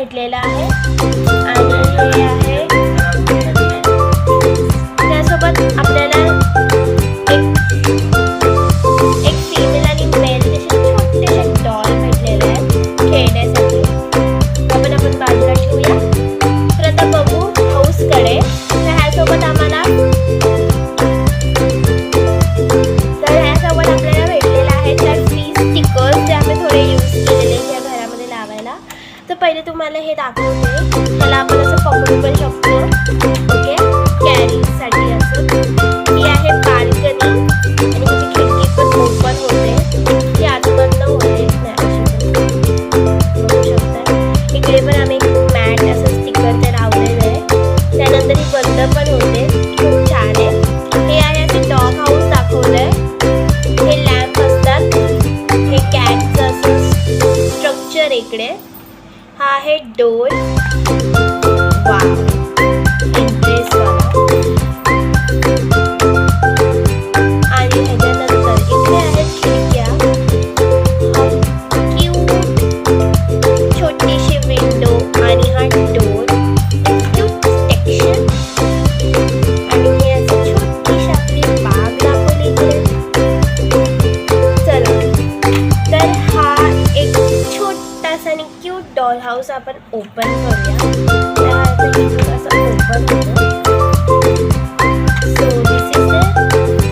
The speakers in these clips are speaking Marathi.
घेतलेला आहे आणि हे आहे त्यासोबत आपल्याला एक फीमेल आणि मेल तसे छोटेसे डॉल भेटलेले आहेत खेळण्यासाठी. आपण बाजूला ठेवूया. तर आता बघू हाऊसकडे. तर ह्यासोबत आपल्याला भेटलेला आहे त्या फ्री स्टिकर्स जे आम्ही थोडे यूज केलेले या घरामध्ये लावायला. तर पहिले तुम्हाला हे दाखवते. त्याला आपण असं पकडू पण शकतो. ओके, कॅरीसाठी असं. ही आहे बाल्कनी आणि हिची खिडकी पण ओपन होते. ती आतमधनं होते बघू शकता. इकडे पण आम्ही मॅट असं स्टिकर ते लावलेलं आहे. त्यानंतर ही बंद पण होते. खूप छान आहे. हे आहे असं डॉग हाऊस दाखवलं आहे. हे लॅम्प असतात. हे कॅटचं असं स्ट्रक्चर इकडे. हा आहे डोर. वाव, इंटरेस्टवाला. आणि ह्याच्यानंतर इकडे आहेत खिडक्या. क्यूट छोटीशी विंडो आणि हा डोर. Cute texture. आणि हे असं छोटीशी आपली बाग दाखवली इकडे. चला, तर हा एक छोटासा आणि क्यूट डॉल हाऊस आपण ओपन करूया. असं ओपन होतं. So this is the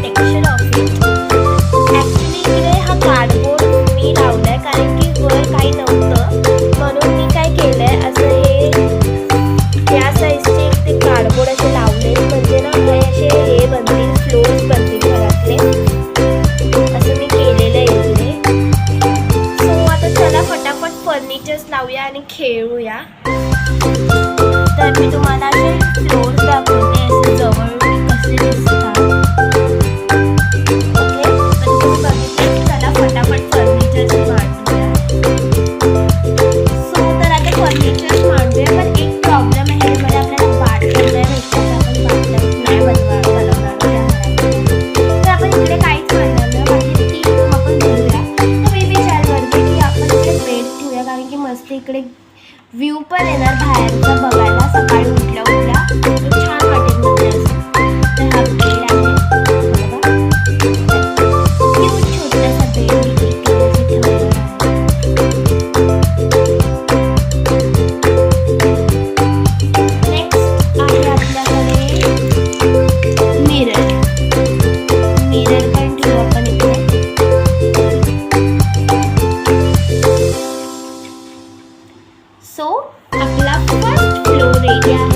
texture of it. Actually इकडे हा कार्डबोर्ड मी लावलाय कारण की वर काही नव्हतं म्हणून मी काय केलंय असं हे या साईजचे ते कार्डबोर्ड असे लावले म्हणजे ना हे असे हे बनतील फ्लोर्स बनतील घरातले. असं मी केलेलं आहे इकडे. सो आता चला फटाफट फर्निचर्स लावूया आणि खेळूया. तर मी तुम्हाला असे फ्लोर्स दाखवते असे जवळ कसे दिसतात. ओके, तर तुम्ही बघितले. चला फटाफट फर्निचर्स मांडूया. सो तर आता फर्निचर्स मांडूया. पण एक प्रॉब्लेम आहे ह्याच्यामध्ये आपल्याला बाटल्या नाही भेटतात. आपण बाटल्या नाही बनवणार त्या तर आपण इकडे काहीच मांडणार नाही. बाकी ती आपण घेऊया. तर मी विचार करते की आपण इकडे बेड ठेवूया कारण की मस्त इकडे व्ह्यू पण येणार बाहेरचा बघायला. सकाळी उठल्या उठल्या छान वाटेल म्हणजे असं. तर हा बेड आहे बघा. क्यूट छोटासा बेड मी इकडे असं ठेवलेला आहे. नेक्स्ट आहे आपल्याकडे मिरर. मिरर पण ठेवू आपण इकडे. सो आपला फर्स्ट फ्लोर एरिया आहे.